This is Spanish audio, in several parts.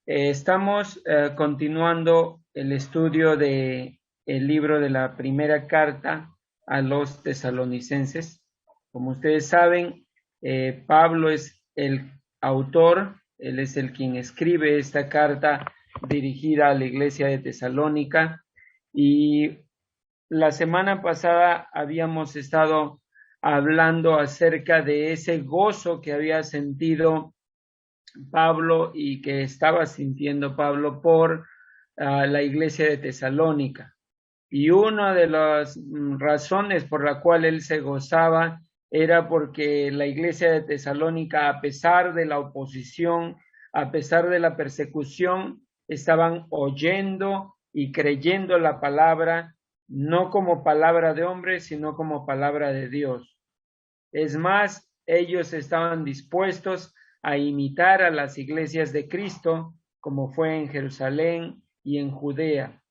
Estamos continuando el estudio de el libro de la primera carta a los tesalonicenses. Como ustedes saben, Pablo es el autor, él es el quien escribe esta carta dirigida a la iglesia de Tesalónica. Y la semana pasada habíamos estado hablando acerca de ese gozo que había sentido Pablo y que estaba sintiendo Pablo por la iglesia de Tesalónica. Y una de las razones por la cual él se gozaba era porque la iglesia de Tesalónica, a pesar de la oposición, a pesar de la persecución, estaban oyendo y creyendo la palabra, no como palabra de hombre, sino como palabra de Dios. Es más, ellos estaban dispuestos a imitar a las iglesias de Cristo, como fue en Jerusalén y en Judea.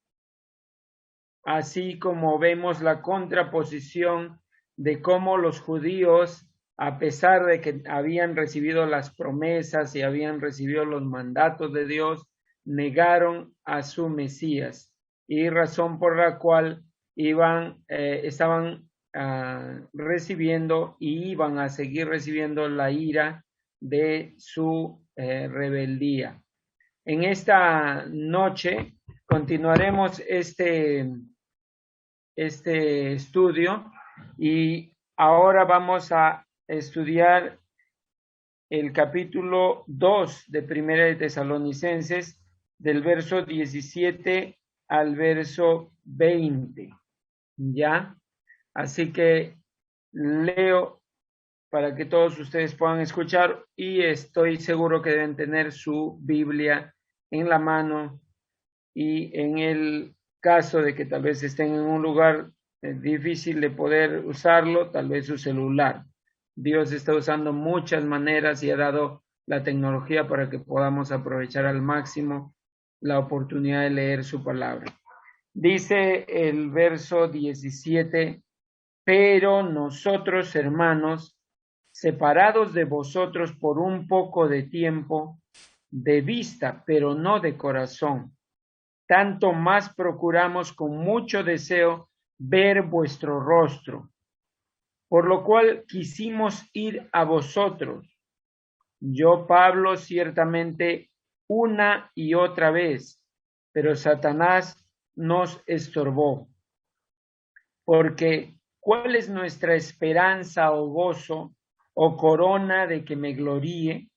Así como vemos la contraposición de cómo los judíos, a pesar de que habían recibido las promesas y habían recibido los mandatos de Dios, negaron a su Mesías, y razón por la cual estaban recibiendo y iban a seguir recibiendo la ira de su rebeldía. En esta noche continuaremos este estudio y ahora vamos a estudiar el capítulo 2 de Primera de Tesalonicenses, del verso 17 al verso 20. ¿Ya? Así que leo para que todos ustedes puedan escuchar y estoy seguro que deben tener su Biblia en la mano, y en el caso de que tal vez estén en un lugar difícil de poder usarlo, tal vez su celular. Dios está usando muchas maneras y ha dado la tecnología para que podamos aprovechar al máximo la oportunidad de leer su palabra. Dice el verso 17: pero nosotros, hermanos, separados de vosotros por un poco de tiempo, de vista, pero no de corazón, tanto más procuramos con mucho deseo ver vuestro rostro, por lo cual quisimos ir a vosotros. Yo, Pablo, ciertamente una y otra vez, pero Satanás nos estorbó. Porque ¿cuál es nuestra esperanza o gozo o corona de que me gloríe?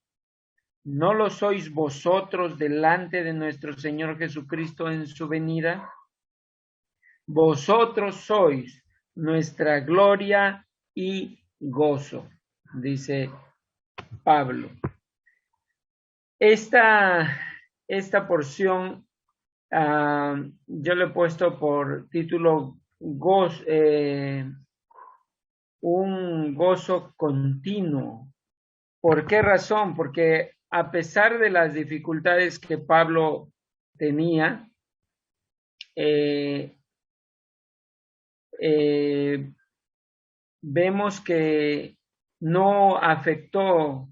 ¿No lo sois vosotros delante de nuestro Señor Jesucristo en su venida? Vosotros sois nuestra gloria y gozo, dice Pablo. Esta porción yo le he puesto por título un gozo continuo. ¿Por qué razón? Porque a pesar de las dificultades que Pablo tenía, eh, eh, vemos que no afectó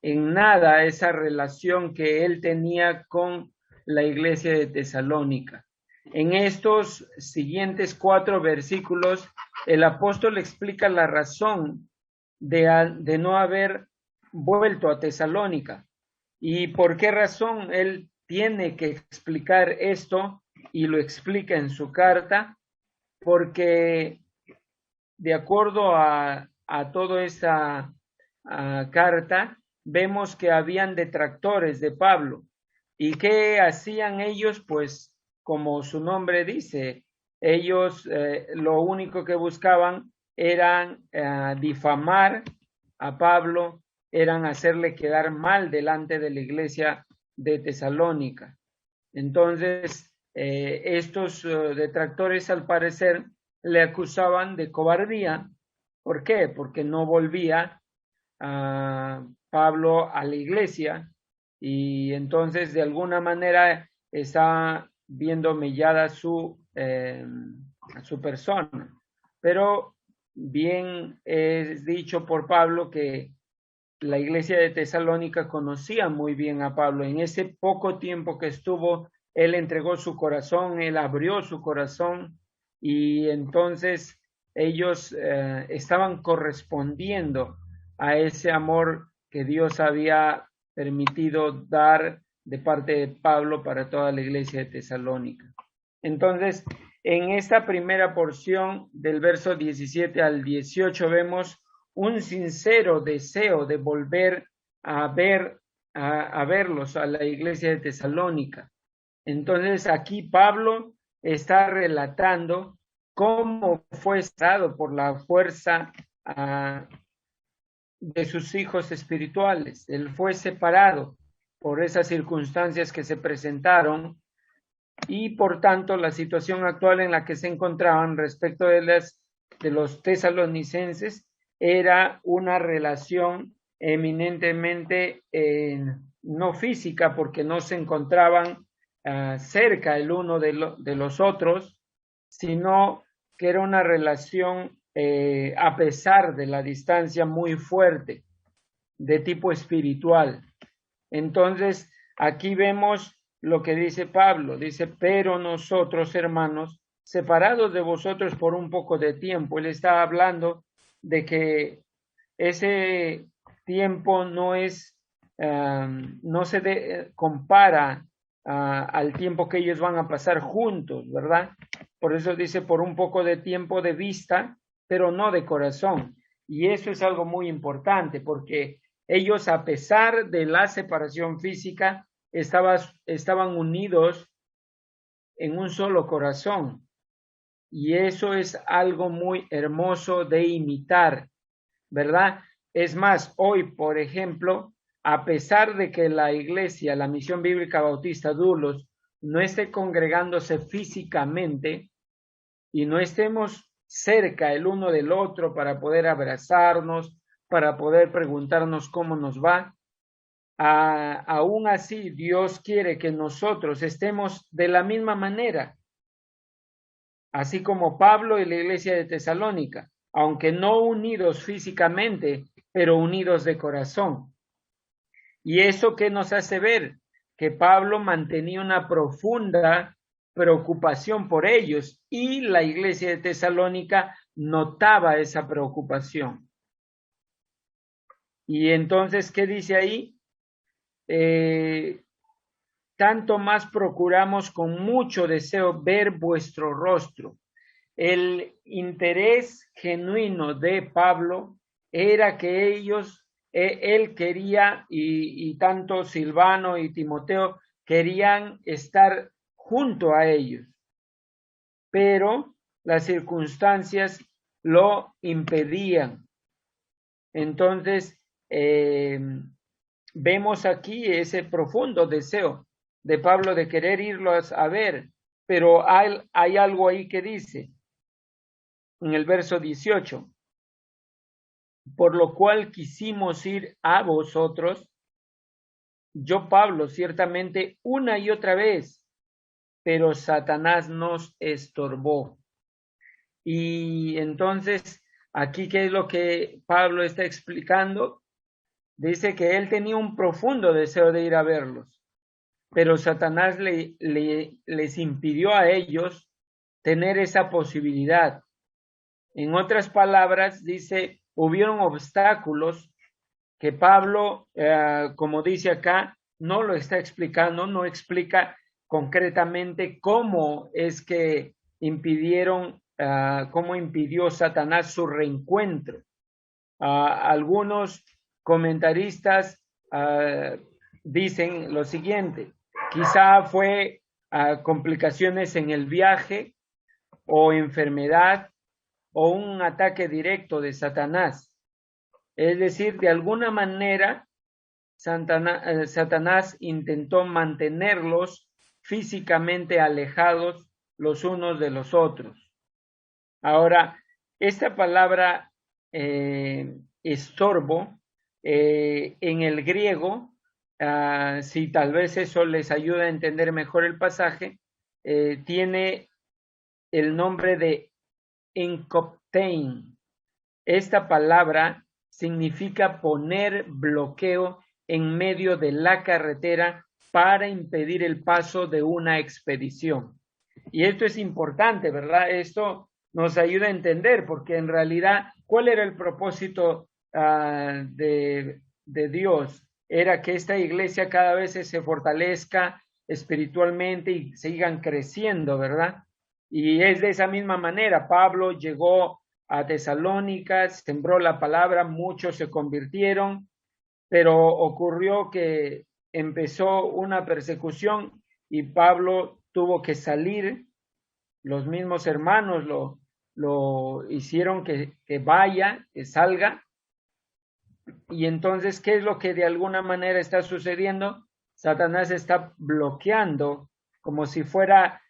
en nada esa relación que él tenía con la iglesia de Tesalónica. En estos siguientes 4 versículos, el apóstol explica la razón de no haber vuelto a Tesalónica y por qué razón él tiene que explicar esto, y lo explica en su carta, porque de acuerdo a toda esa carta, vemos que habían detractores de Pablo. ¿Y qué hacían ellos? Pues como su nombre dice, ellos lo único que buscaban eran difamar a Pablo, eran hacerle quedar mal delante de la iglesia de Tesalónica. Entonces, estos detractores, al parecer, le acusaban de cobardía. ¿Por qué? Porque no volvía Pablo a la iglesia, y entonces de alguna manera está viendo mellada su persona. Pero bien es dicho por Pablo que la iglesia de Tesalónica conocía muy bien a Pablo. En ese poco tiempo que estuvo, él entregó su corazón, él abrió su corazón y entonces ellos estaban correspondiendo a ese amor que Dios había permitido dar de parte de Pablo para toda la iglesia de Tesalónica. Entonces, en esta primera porción del verso 17 al 18 vemos un sincero deseo de volver a verlos a la iglesia de Tesalónica. Entonces aquí Pablo está relatando cómo fue estado por la fuerza de sus hijos espirituales. Él fue separado por esas circunstancias que se presentaron y por tanto la situación actual en la que se encontraban respecto de los tesalonicenses era una relación eminentemente no física, porque no se encontraban cerca el uno de los otros, sino que era una relación a pesar de la distancia muy fuerte de tipo espiritual. Entonces aquí vemos lo que dice Pablo, dice, pero nosotros, hermanos, separados de vosotros por un poco de tiempo. Él está hablando de que ese tiempo no es, no se compara al tiempo que ellos van a pasar juntos, ¿verdad? Por eso dice, por un poco de tiempo de vista, pero no de corazón. Y eso es algo muy importante, porque ellos, a pesar de la separación física, estaban unidos en un solo corazón. Y eso es algo muy hermoso de imitar, ¿verdad? Es más, hoy, por ejemplo, a pesar de que la iglesia, la Misión Bíblica Bautista Dulos, no esté congregándose físicamente y no estemos cerca el uno del otro para poder abrazarnos, para poder preguntarnos cómo nos va, aún así Dios quiere que nosotros estemos de la misma manera, así como Pablo y la iglesia de Tesalónica, aunque no unidos físicamente, pero unidos de corazón. ¿Y eso qué nos hace ver? Que Pablo mantenía una profunda preocupación por ellos y la iglesia de Tesalónica notaba esa preocupación. Y entonces, ¿qué dice ahí? Tanto más procuramos con mucho deseo ver vuestro rostro. El interés genuino de Pablo era que él quería, y tanto Silvano y Timoteo querían estar junto a ellos, pero las circunstancias lo impedían. Entonces, vemos aquí ese profundo deseo de Pablo de querer irlos a ver, pero hay algo ahí que dice en el verso 18, por lo cual quisimos ir a vosotros, yo Pablo, ciertamente una y otra vez, pero Satanás nos estorbó. Y entonces, aquí, ¿qué es lo que Pablo está explicando? Dice que él tenía un profundo deseo de ir a verlos, pero Satanás les impidió a ellos tener esa posibilidad. En otras palabras, dice, hubieron obstáculos que Pablo, como dice acá, no lo está explicando, no explica concretamente cómo es que cómo impidió Satanás su reencuentro. Algunos comentaristas dicen lo siguiente, quizá fue complicaciones en el viaje o enfermedad o un ataque directo de Satanás. Es decir, de alguna manera, Satanás intentó mantenerlos físicamente alejados los unos de los otros. Ahora, esta palabra estorbo, en el griego, si tal vez eso les ayuda a entender mejor el pasaje, tiene el nombre de enkoptein. Esta palabra significa poner bloqueo en medio de la carretera para impedir el paso de una expedición. Y esto es importante, ¿verdad? Esto nos ayuda a entender, porque en realidad, ¿cuál era el propósito de Dios? Era que esta iglesia cada vez se fortalezca espiritualmente y sigan creciendo, ¿verdad? Y es de esa misma manera, Pablo llegó a Tesalónica, sembró la palabra, muchos se convirtieron, pero ocurrió que empezó una persecución y Pablo tuvo que salir. Los mismos hermanos lo hicieron que vaya, que salga. Y entonces, ¿qué es lo que de alguna manera está sucediendo? Satanás está bloqueando, como si fuera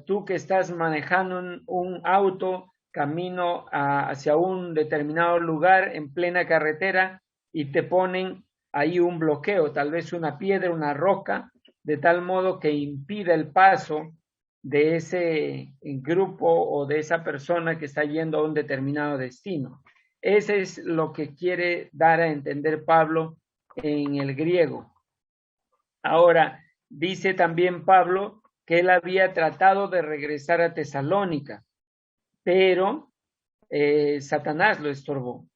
tú que estás manejando un auto camino hacia un determinado lugar en plena carretera y te ponen ahí un bloqueo, tal vez una piedra, una roca, de tal modo que impida el paso de ese grupo o de esa persona que está yendo a un determinado destino. Ese es lo que quiere dar a entender Pablo en el griego. Ahora, dice también Pablo que él había tratado de regresar a Tesalónica, pero Satanás lo estorbó.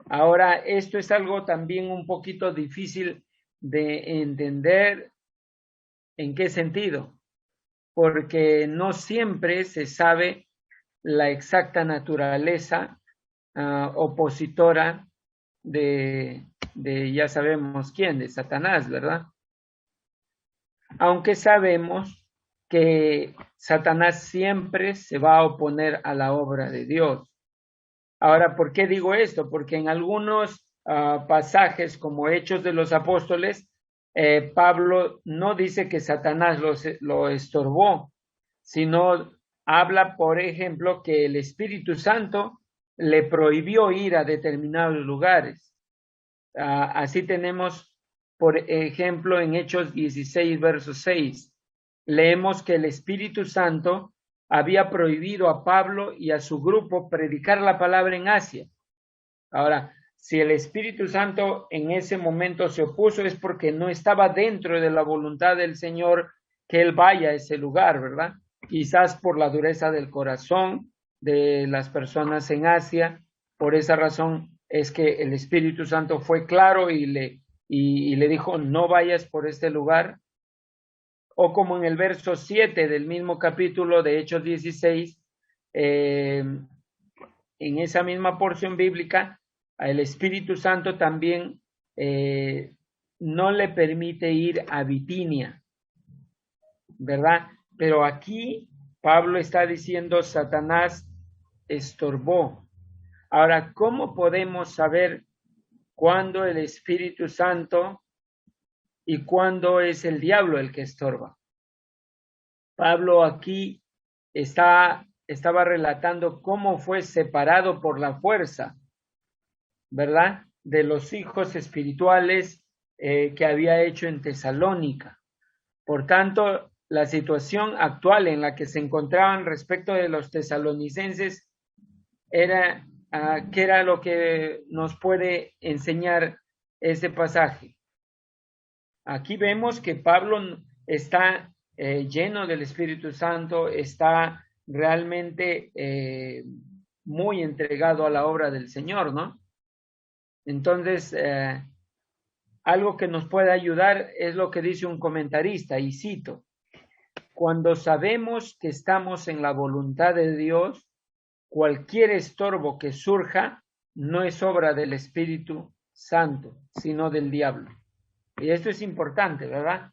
Ahora, esto es algo también un poquito difícil de entender. ¿En qué sentido? Porque no siempre se sabe la exacta naturaleza opositora de ya sabemos quién, de Satanás, ¿verdad? Aunque sabemos que Satanás siempre se va a oponer a la obra de Dios. Ahora, ¿por qué digo esto? Porque en algunos pasajes, como Hechos de los Apóstoles, Pablo no dice que Satanás lo estorbó, sino habla, por ejemplo, que el Espíritu Santo le prohibió ir a determinados lugares. Así tenemos, por ejemplo, en Hechos 16, verso 6, leemos que el Espíritu Santo había prohibido a Pablo y a su grupo predicar la palabra en Asia. Ahora, si el Espíritu Santo en ese momento se opuso, es porque no estaba dentro de la voluntad del Señor que él vaya a ese lugar, ¿verdad? Quizás por la dureza del corazón de las personas en Asia. Por esa razón es que el Espíritu Santo fue claro y le dijo, no vayas por este lugar. O como en el verso 7 del mismo capítulo de Hechos 16, en esa misma porción bíblica, el Espíritu Santo también no le permite ir a Bitinia, ¿verdad? Pero aquí Pablo está diciendo, Satanás estorbó. Ahora, ¿cómo podemos saber cuándo el Espíritu Santo y cuándo es el diablo el que estorba? Pablo aquí estaba relatando cómo fue separado por la fuerza, ¿verdad? De los hijos espirituales que había hecho en Tesalónica. Por tanto, la situación actual en la que se encontraban respecto de los tesalonicenses era, ¿qué era lo que nos puede enseñar este pasaje? Aquí vemos que Pablo está lleno del Espíritu Santo, está realmente muy entregado a la obra del Señor, ¿no? Entonces, algo que nos puede ayudar es lo que dice un comentarista, y cito, cuando sabemos que estamos en la voluntad de Dios, cualquier estorbo que surja no es obra del Espíritu Santo, sino del diablo. Y esto es importante, ¿verdad?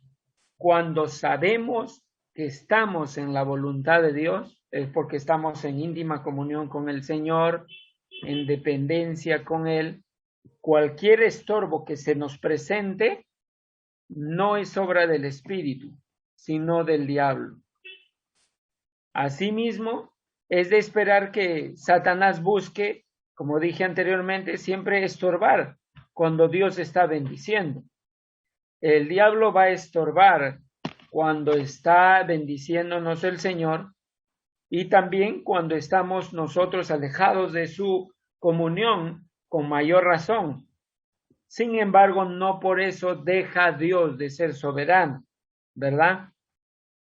Cuando sabemos que estamos en la voluntad de Dios, es porque estamos en íntima comunión con el Señor, en dependencia con Él. Cualquier estorbo que se nos presente no es obra del Espíritu, sino del diablo. Asimismo, es de esperar que Satanás busque, como dije anteriormente, siempre estorbar cuando Dios está bendiciendo. El diablo va a estorbar cuando está bendiciéndonos el Señor y también cuando estamos nosotros alejados de su comunión con mayor razón. Sin embargo, no por eso deja Dios de ser soberano, ¿verdad?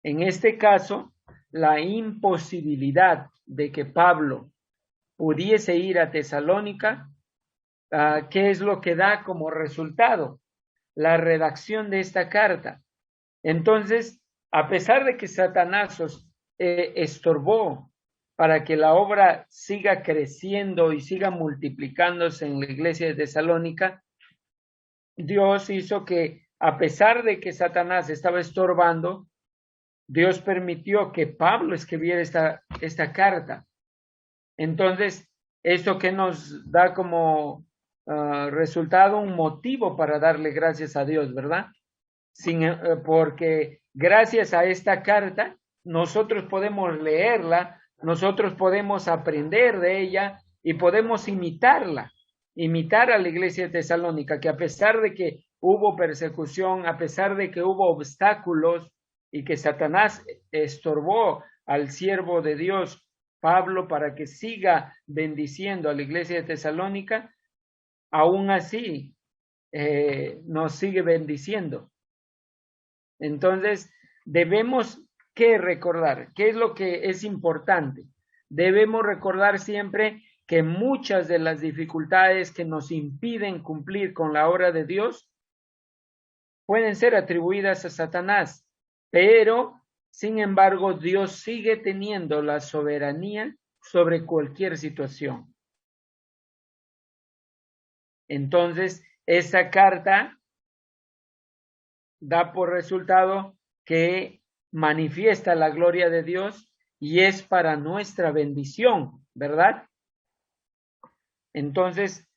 En este caso, la imposibilidad de que Pablo pudiese ir a Tesalónica, ¿qué es lo que da como resultado? La redacción de esta carta. Entonces, a pesar de que Satanás estorbó para que la obra siga creciendo y siga multiplicándose en la iglesia de Tesalónica, Dios hizo que, a pesar de que Satanás estaba estorbando, Dios permitió que Pablo escribiera esta carta. Entonces, esto que nos da como resultado un motivo para darle gracias a Dios, ¿verdad? Porque gracias a esta carta, nosotros podemos leerla, nosotros podemos aprender de ella y podemos imitar a la iglesia de Tesalónica, que a pesar de que hubo persecución, a pesar de que hubo obstáculos y que Satanás estorbó al siervo de Dios, Pablo, para que siga bendiciendo a la iglesia de Tesalónica, aún así nos sigue bendiciendo. Entonces, debemos que recordar, ¿qué es lo que es importante? Debemos recordar siempre que muchas de las dificultades que nos impiden cumplir con la obra de Dios pueden ser atribuidas a Satanás, pero, sin embargo, Dios sigue teniendo la soberanía sobre cualquier situación. Entonces, esa carta da por resultado que manifiesta la gloria de Dios y es para nuestra bendición, ¿verdad? Entonces,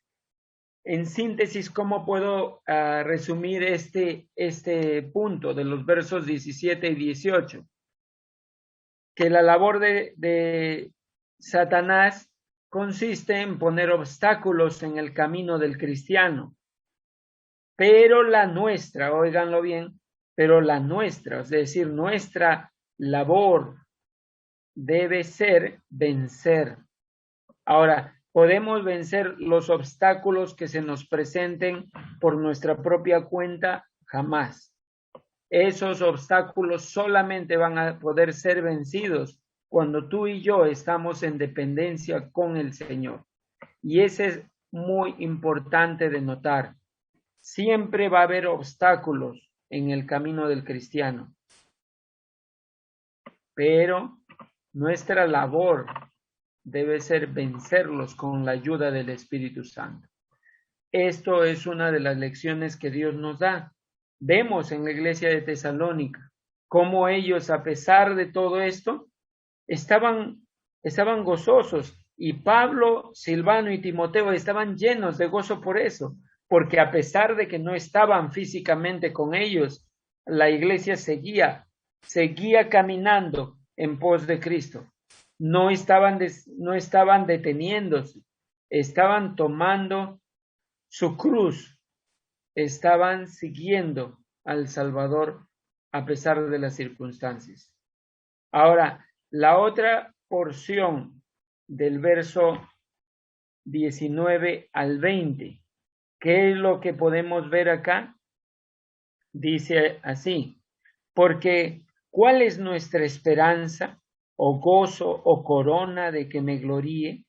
en síntesis, ¿cómo puedo resumir este punto de los versos 17 y 18? Que la labor de Satanás consiste en poner obstáculos en el camino del cristiano. Pero la nuestra, óiganlo bien, pero la nuestra, es decir, nuestra labor debe ser vencer. Ahora, ¿podemos vencer los obstáculos que se nos presenten por nuestra propia cuenta? Jamás. Esos obstáculos solamente van a poder ser vencidos cuando tú y yo estamos en dependencia con el Señor. Y ese es muy importante de notar. Siempre va a haber obstáculos en el camino del cristiano, pero nuestra labor debe ser vencerlos con la ayuda del Espíritu Santo. Esto es una de las lecciones que Dios nos da. Vemos en la iglesia de Tesalónica cómo ellos, a pesar de todo esto, estaban gozosos, y Pablo, Silvano y Timoteo estaban llenos de gozo por eso, porque a pesar de que no estaban físicamente con ellos, la iglesia seguía caminando en pos de Cristo. No estaban deteniéndose, estaban tomando su cruz, estaban siguiendo al Salvador a pesar de las circunstancias. Ahora, la otra porción del verso 19 al 20, ¿qué es lo que podemos ver acá? Dice así: porque ¿cuál es nuestra esperanza, o gozo, o corona de que me gloríe?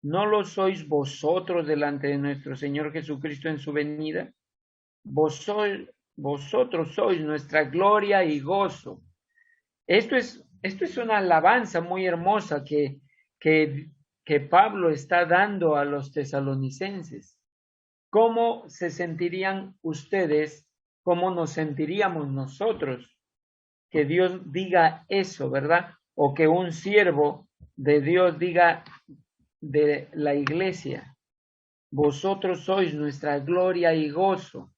¿No lo sois vosotros delante de nuestro Señor Jesucristo en su venida? Vosotros sois nuestra gloria y gozo. Esto es una alabanza muy hermosa que Pablo está dando a los tesalonicenses. ¿Cómo se sentirían ustedes? ¿Cómo nos sentiríamos nosotros? Que Dios diga eso, ¿verdad? O que un siervo de Dios diga de la iglesia: vosotros sois nuestra gloria y gozo.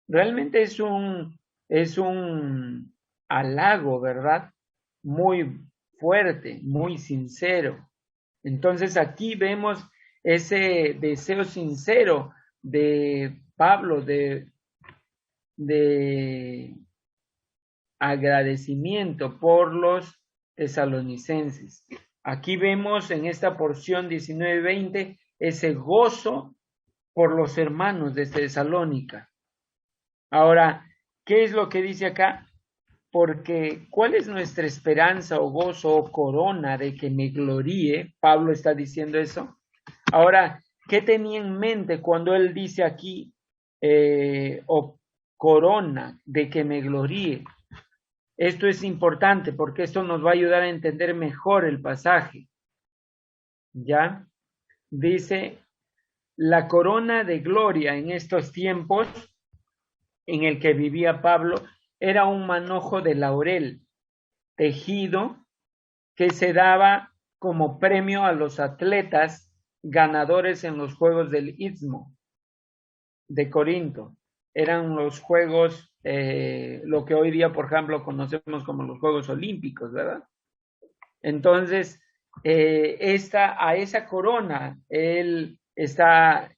Realmente es un halago, ¿verdad? Muy fuerte, muy sincero. Entonces aquí vemos ese deseo sincero de Pablo de agradecimiento por los tesalonicenses. Aquí vemos en esta porción 19-20 ese gozo por los hermanos de Tesalónica. Ahora, ¿qué es lo que dice acá? Porque ¿cuál es nuestra esperanza o gozo o corona de que me gloríe? Pablo está diciendo eso. Ahora, ¿qué tenía en mente cuando él dice aquí, o corona de que me gloríe? Esto es importante porque esto nos va a ayudar a entender mejor el pasaje. ¿Ya? Dice, la corona de gloria en estos tiempos en el que vivía Pablo era un manojo de laurel tejido que se daba como premio a los atletas ganadores en los Juegos del Istmo de Corinto. Eran los Juegos, lo que hoy día, por ejemplo, conocemos como los Juegos Olímpicos, ¿verdad? Entonces, a esa corona, él está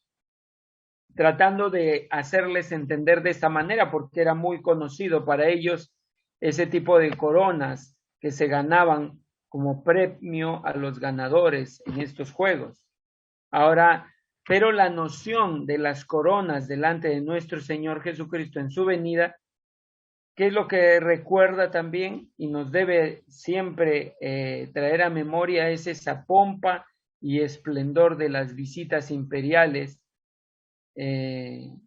tratando de hacerles entender de esta manera, porque era muy conocido para ellos ese tipo de coronas que se ganaban como premio a los ganadores en estos juegos. Ahora, pero la noción de las coronas delante de nuestro Señor Jesucristo en su venida, ¿qué es lo que recuerda también y nos debe siempre traer a memoria? Es esa pompa y esplendor de las visitas imperiales, de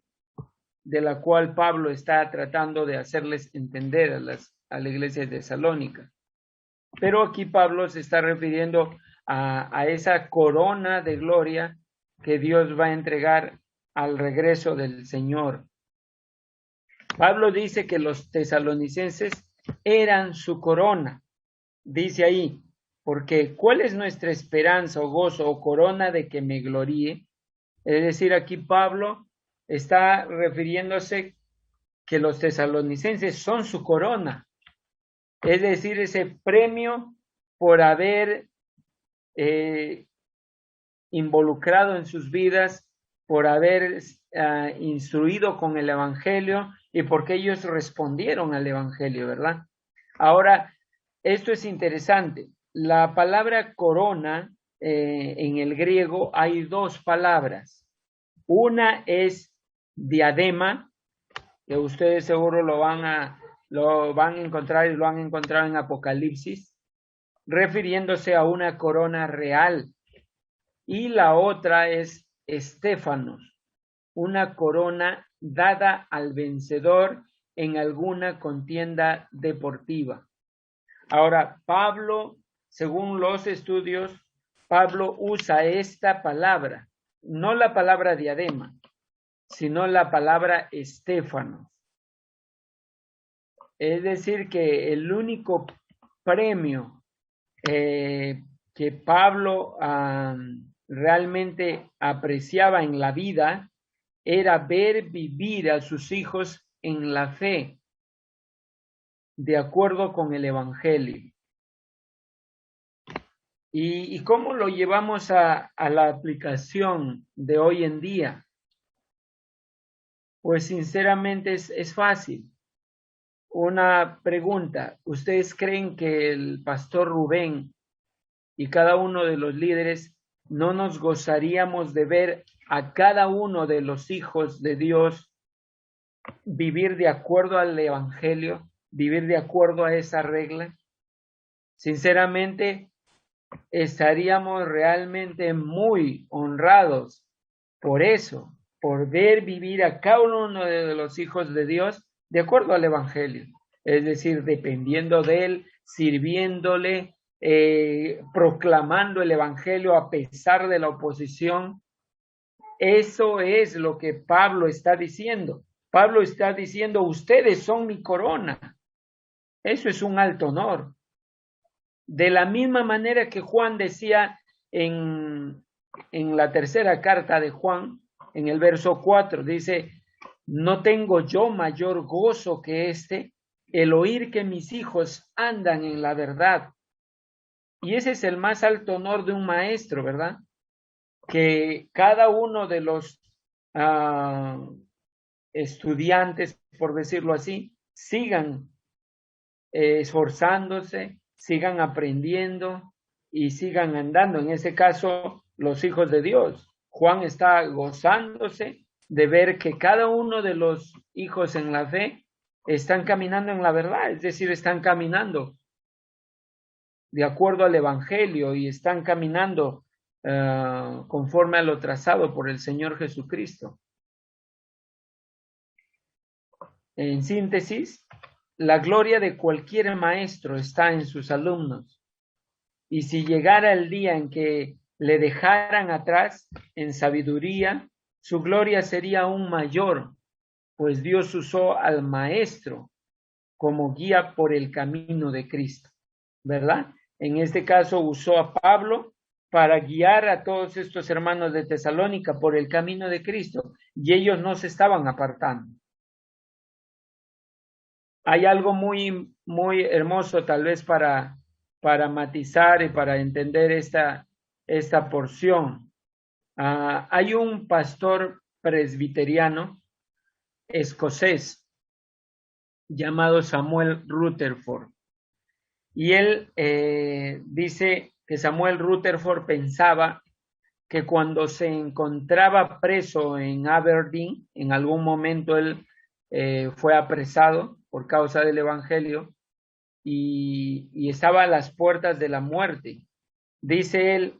la cual Pablo está tratando de hacerles entender a la iglesia de Tesalónica. Pero aquí Pablo se está refiriendo a esa corona de gloria que Dios va a entregar al regreso del Señor. Pablo dice que los tesalonicenses eran su corona. Dice ahí, porque ¿cuál es nuestra esperanza o gozo o corona de que me gloríe? Es decir, aquí Pablo está refiriéndose que los tesalonicenses son su corona. Es decir, ese premio por haber involucrado en sus vidas, por haber instruido con el Evangelio y porque ellos respondieron al Evangelio, ¿verdad? Ahora, esto es interesante. La palabra corona, en el griego hay dos palabras. Una es diadema, que ustedes seguro lo van a encontrar y lo han encontrado en Apocalipsis, refiriéndose a una corona real. Y la otra es estéfanos, una corona dada al vencedor en alguna contienda deportiva. Ahora, Pablo, según los estudios, Pablo usa esta palabra, no la palabra diadema, sino la palabra estéfanos. Es decir, que el único premio que Pablo realmente apreciaba en la vida era ver vivir a sus hijos en la fe, de acuerdo con el Evangelio. ¿Y cómo lo llevamos a la aplicación de hoy en día? Pues sinceramente es fácil. Una pregunta, ¿ustedes creen que el pastor Rubén y cada uno de los líderes no nos gozaríamos de ver a cada uno de los hijos de Dios vivir de acuerdo al Evangelio, vivir de acuerdo a esa regla? Sinceramente, estaríamos realmente muy honrados por eso, por ver vivir a cada uno de los hijos de Dios de acuerdo al Evangelio, es decir, dependiendo de Él, sirviéndole, proclamando el Evangelio a pesar de la oposición. Eso es lo que Pablo está diciendo. Pablo está diciendo, ustedes son mi corona. Eso es un alto honor. De la misma manera que Juan decía en la tercera carta de Juan, en el verso 4, dice, no tengo yo mayor gozo que este, el oír que mis hijos andan en la verdad. Y ese es el más alto honor de un maestro, ¿verdad? Que cada uno de los estudiantes, por decirlo así, sigan esforzándose, sigan aprendiendo y sigan andando, en ese caso, los hijos de Dios. Juan está gozándose de ver que cada uno de los hijos en la fe están caminando en la verdad, es decir, están caminando de acuerdo al Evangelio y están caminando conforme a lo trazado por el Señor Jesucristo. En síntesis, la gloria de cualquier maestro está en sus alumnos. Y si llegara el día en que le dejaran atrás en sabiduría, su gloria sería aún mayor, pues Dios usó al maestro como guía por el camino de Cristo, ¿verdad? En este caso usó a Pablo para guiar a todos estos hermanos de Tesalónica por el camino de Cristo, y ellos no se estaban apartando. Hay algo muy, muy hermoso tal vez para matizar y para entender esta porción. Hay un pastor presbiteriano escocés llamado Samuel Rutherford, y él dice que Samuel Rutherford pensaba que cuando se encontraba preso en Aberdeen, en algún momento él fue apresado por causa del Evangelio y estaba a las puertas de la muerte. Dice él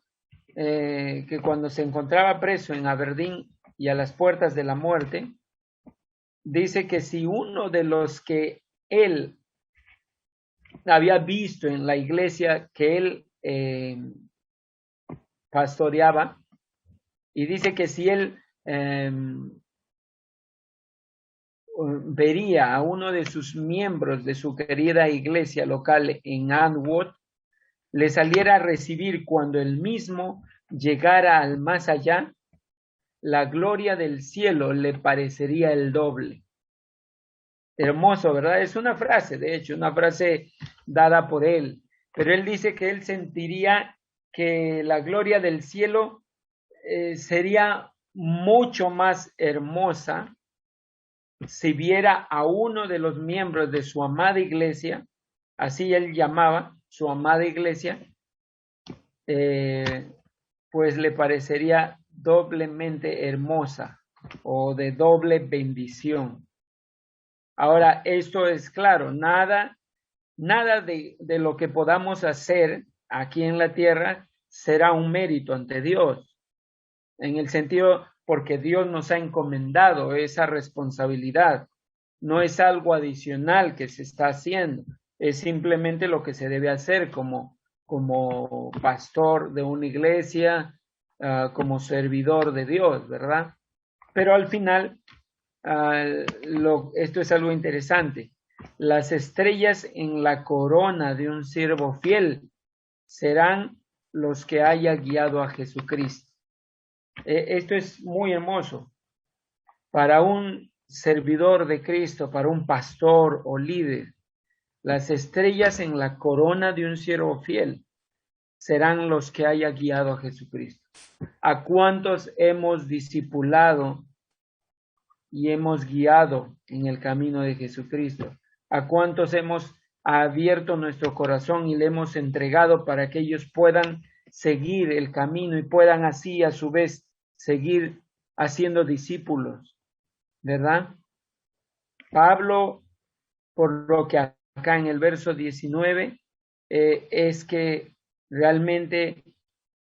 que cuando se encontraba preso en Aberdeen y a las puertas de la muerte, dice que si uno de los que él había visto en la iglesia que él pastoreaba, y dice que si él vería a uno de sus miembros de su querida iglesia local en Anwood, le saliera a recibir cuando él mismo llegara al más allá, la gloria del cielo le parecería el doble. Hermoso, ¿verdad? Es una frase, de hecho, una frase dada por él, pero él dice que él sentiría que la gloria del cielo sería mucho más hermosa si viera a uno de los miembros de su amada iglesia, así él llamaba su amada iglesia, pues le parecería doblemente hermosa o de doble bendición. Ahora, esto es claro, nada de lo que podamos hacer aquí en la tierra será un mérito ante Dios, en el sentido porque Dios nos ha encomendado esa responsabilidad. No es algo adicional que se está haciendo, es simplemente lo que se debe hacer como pastor de una iglesia, como servidor de Dios, ¿verdad? Pero al final, esto es algo interesante. Las estrellas en la corona de un siervo fiel serán los que haya guiado a Jesucristo. Esto es muy hermoso. Para un servidor de Cristo, para un pastor o líder, las estrellas en la corona de un siervo fiel serán los que haya guiado a Jesucristo. ¿A cuántos hemos discipulado y hemos guiado en el camino de Jesucristo? ¿A cuántos hemos abierto nuestro corazón y le hemos entregado para que ellos puedan seguir el camino y puedan así a su vez seguir haciendo discípulos? ¿Verdad? Pablo, por lo que acá en el verso 19, es que realmente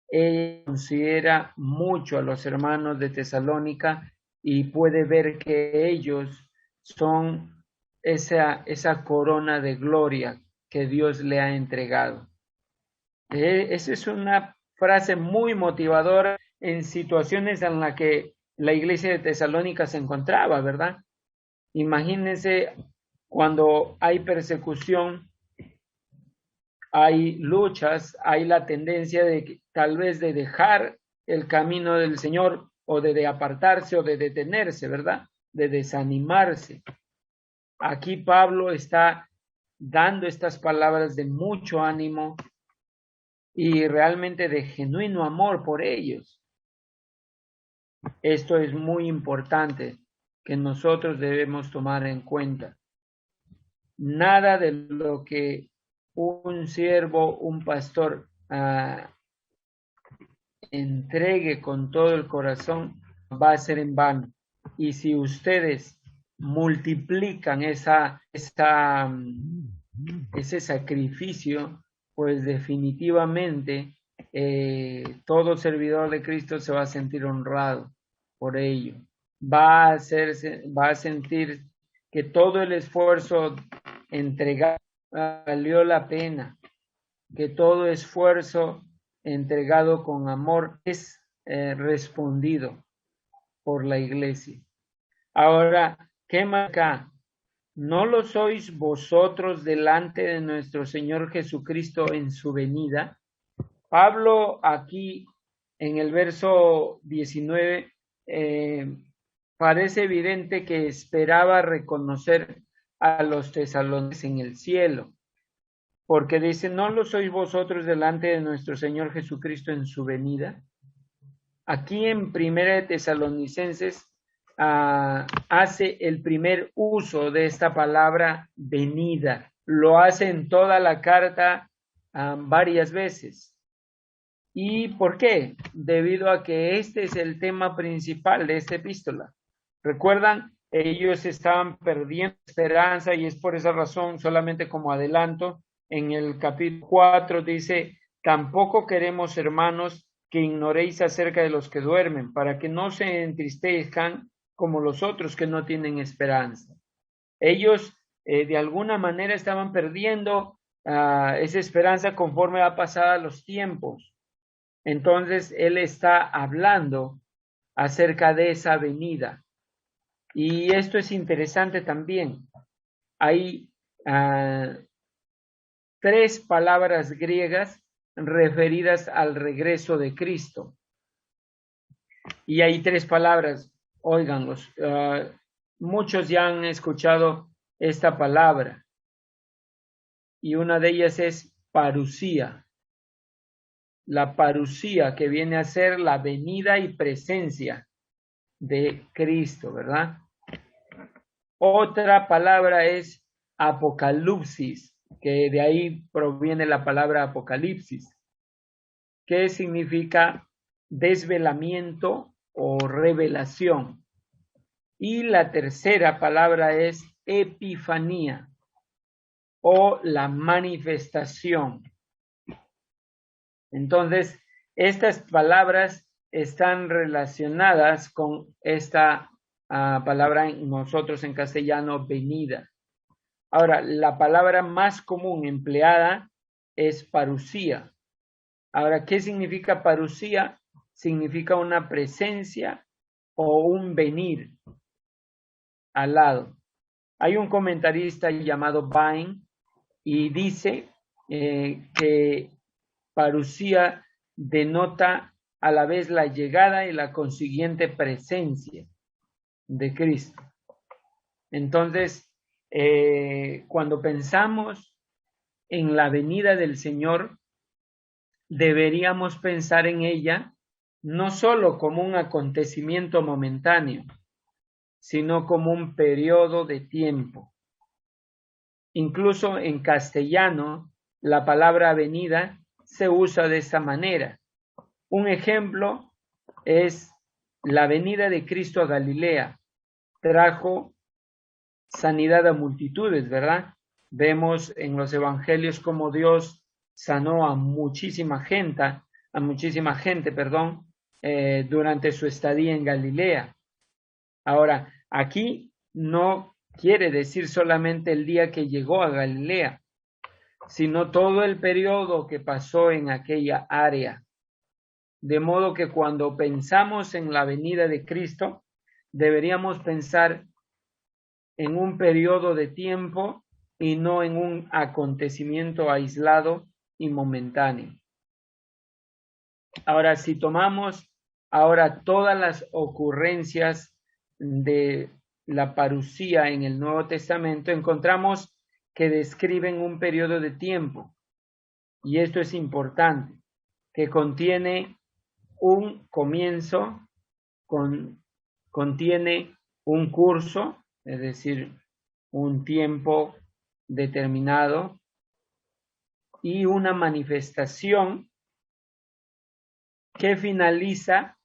él considera mucho a los hermanos de Tesalónica y puede ver que ellos son esa corona de gloria que Dios le ha entregado. Esa es una frase muy motivadora en situaciones en las que la iglesia de Tesalónica se encontraba, ¿verdad? Imagínense cuando hay persecución, hay luchas, hay la tendencia de tal vez de dejar el camino del Señor o de apartarse o de detenerse, ¿verdad? De desanimarse. Aquí Pablo está dando estas palabras de mucho ánimo y realmente de genuino amor por ellos. Esto es muy importante que nosotros debemos tomar en cuenta. Nada de lo que un siervo, un pastor entregue con todo el corazón, va a ser en vano. Y si ustedes multiplican ese sacrificio, pues definitivamente todo servidor de Cristo se va a sentir honrado por ello. Va a sentir que todo el esfuerzo entregado valió la pena, que todo esfuerzo entregado con amor es respondido por la iglesia. Ahora, ¿qué más acá? ¿No lo sois vosotros delante de nuestro Señor Jesucristo en su venida? Pablo aquí en el verso 19 parece evidente que esperaba reconocer a los tesalonicenses en el cielo, porque dice, ¿no lo sois vosotros delante de nuestro Señor Jesucristo en su venida? Aquí en Primera de Tesalonicenses hace el primer uso de esta palabra venida. Lo hace en toda la carta varias veces. ¿Y por qué? Debido a que este es el tema principal de esta epístola. ¿Recuerdan? Ellos estaban perdiendo esperanza y es por esa razón, solamente como adelanto, en el capítulo 4 dice, tampoco queremos, hermanos, que ignoréis acerca de los que duermen, para que no se entristezcan como los otros que no tienen esperanza. Ellos de alguna manera estaban perdiendo esa esperanza conforme va pasada los tiempos. Entonces él está hablando acerca de esa venida. Y esto es interesante también. Hay 3 palabras griegas referidas al regreso de Cristo. Y hay 3 palabras, óiganlos, muchos ya han escuchado esta palabra. Y una de ellas es parusía. La parusía, que viene a ser la venida y presencia de Cristo, ¿verdad? Otra palabra es apocalipsis, que de ahí proviene la palabra apocalipsis, que significa desvelamiento o revelación. Y la tercera palabra es epifanía o la manifestación. Entonces, estas palabras están relacionadas con esta palabra nosotros en castellano, venida. Ahora, la palabra más común empleada es parusía. Ahora, ¿qué significa parusía? Significa una presencia o un venir al lado. Hay un comentarista llamado Vine y dice que parusía denota a la vez la llegada y la consiguiente presencia de Cristo. Entonces, cuando pensamos en la venida del Señor, deberíamos pensar en ella no solo como un acontecimiento momentáneo, sino como un periodo de tiempo. Incluso en castellano, la palabra venida se usa de esa manera. Un ejemplo es la venida de Cristo a Galilea. Trajo sanidad a multitudes, ¿verdad? Vemos en los evangelios cómo Dios sanó a muchísima gente, durante su estadía en Galilea. Ahora, aquí no quiere decir solamente el día que llegó a Galilea, sino todo el periodo que pasó en aquella área. De modo que cuando pensamos en la venida de Cristo, deberíamos pensar en un periodo de tiempo y no en un acontecimiento aislado y momentáneo. Ahora, si tomamos ahora todas las ocurrencias de la parusía en el Nuevo Testamento, encontramos que describen un periodo de tiempo, y esto es importante, que contiene un comienzo, contiene un curso, es decir, un tiempo determinado, y una manifestación que finaliza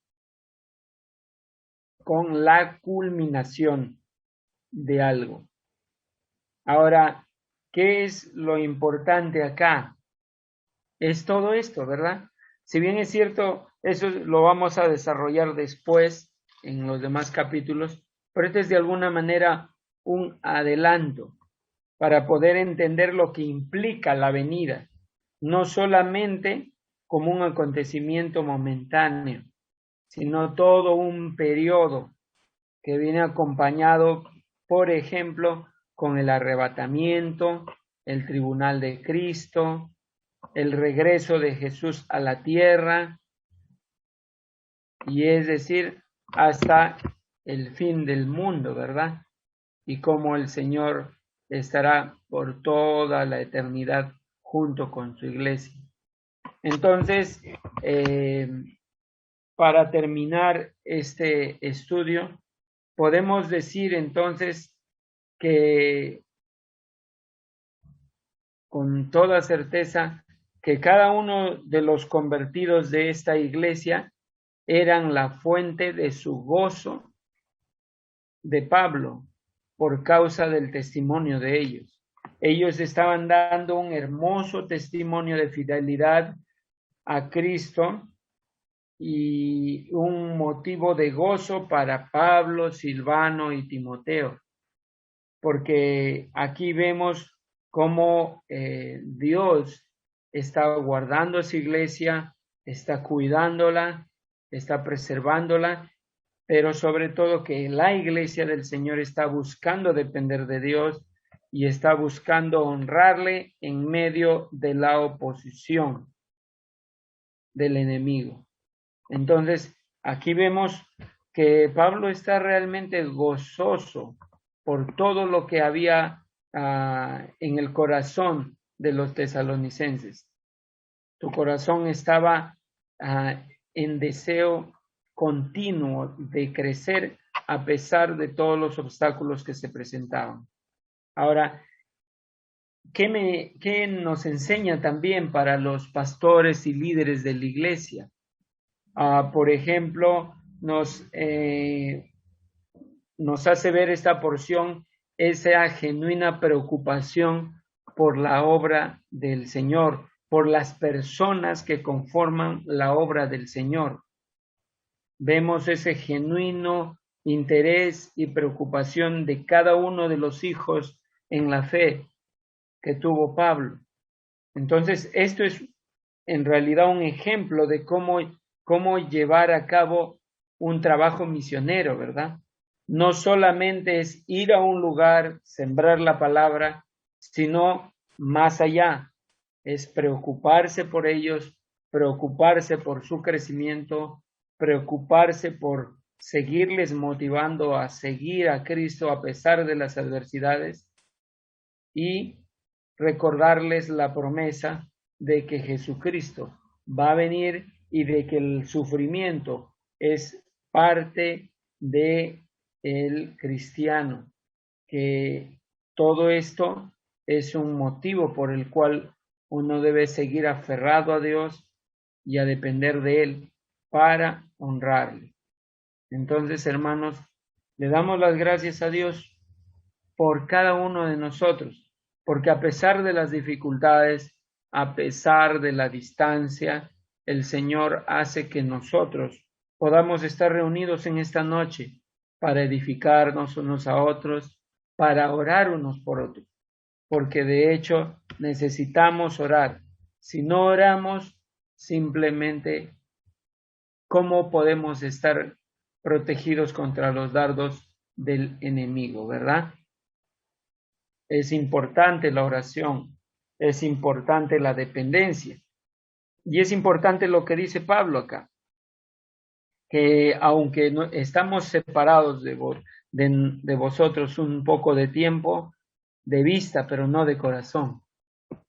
con la culminación de algo. Ahora, ¿qué es lo importante acá? Es todo esto, ¿verdad? Si bien es cierto, eso lo vamos a desarrollar después en los demás capítulos, pero este es de alguna manera un adelanto para poder entender lo que implica la venida, no solamente como un acontecimiento momentáneo, sino todo un periodo que viene acompañado, por ejemplo, con el arrebatamiento, el tribunal de Cristo, el regreso de Jesús a la tierra, y es decir, hasta el fin del mundo, ¿verdad? Y cómo el Señor estará por toda la eternidad junto con su iglesia. Entonces, para terminar este estudio, podemos decir entonces que con toda certeza que cada uno de los convertidos de esta iglesia eran la fuente de su gozo de Pablo por causa del testimonio de ellos. Ellos estaban dando un hermoso testimonio de fidelidad a Cristo y un motivo de gozo para Pablo, Silvano y Timoteo, porque aquí vemos cómo Dios está guardando a su iglesia, está cuidándola, está preservándola, pero sobre todo que la iglesia del Señor está buscando depender de Dios y está buscando honrarle en medio de la oposición del enemigo. Entonces, aquí vemos que Pablo está realmente gozoso por todo lo que había en el corazón de los tesalonicenses. Su corazón estaba en deseo continuo de crecer a pesar de todos los obstáculos que se presentaban. Ahora, ¿qué nos enseña también para los pastores y líderes de la iglesia? Por ejemplo, nos hace ver esta porción esa genuina preocupación por la obra del Señor, por las personas que conforman la obra del Señor. Vemos ese genuino interés y preocupación de cada uno de los hijos en la fe que tuvo Pablo. Entonces, esto es en realidad un ejemplo de cómo llevar a cabo un trabajo misionero, ¿verdad? No solamente es ir a un lugar, sembrar la palabra, sino más allá, es preocuparse por ellos, preocuparse por su crecimiento, preocuparse por seguirles motivando a seguir a Cristo a pesar de las adversidades y recordarles la promesa de que Jesucristo va a venir y de que el sufrimiento es parte de el cristiano, que todo esto es un motivo por el cual uno debe seguir aferrado a Dios y a depender de Él para honrarle. Entonces, hermanos, le damos las gracias a Dios por cada uno de nosotros, porque a pesar de las dificultades, a pesar de la distancia, el Señor hace que nosotros podamos estar reunidos en esta noche para edificarnos unos a otros, para orar unos por otros, porque de hecho necesitamos orar. Si no oramos, simplemente, ¿cómo podemos estar protegidos contra los dardos del enemigo, verdad? Es importante la oración, es importante la dependencia. Y es importante lo que dice Pablo acá, que aunque no, estamos separados de vosotros un poco de tiempo, de vista, pero no de corazón.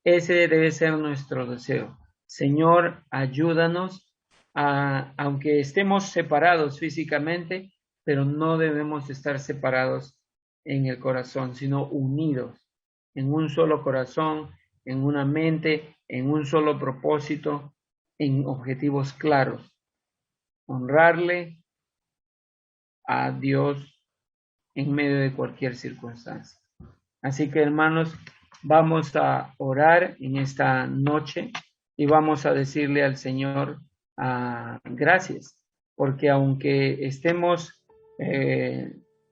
Ese debe ser nuestro deseo. Señor, ayúdanos, aunque estemos separados físicamente, pero no debemos estar separados en el corazón, sino unidos en un solo corazón, en una mente, en un solo propósito, en objetivos claros. honrarle a Dios en medio de cualquier circunstancia. Así que, hermanos, vamos a orar en esta noche y vamos a decirle al Señor gracias, porque aunque estemos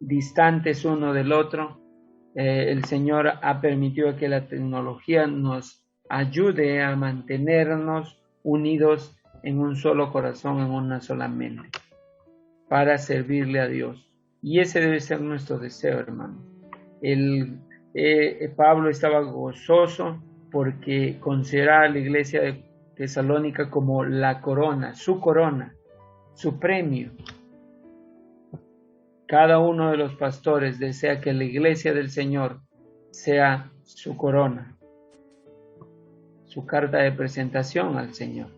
distantes uno del otro, el Señor ha permitido que la tecnología nos ayude a mantenernos unidos en un solo corazón, en una sola mente, para servirle a Dios. Y ese debe ser nuestro deseo, hermano. Pablo estaba gozoso porque consideraba a la iglesia de Tesalónica como la corona, su premio. Cada uno de los pastores desea que la iglesia del Señor sea su corona, su carta de presentación al Señor.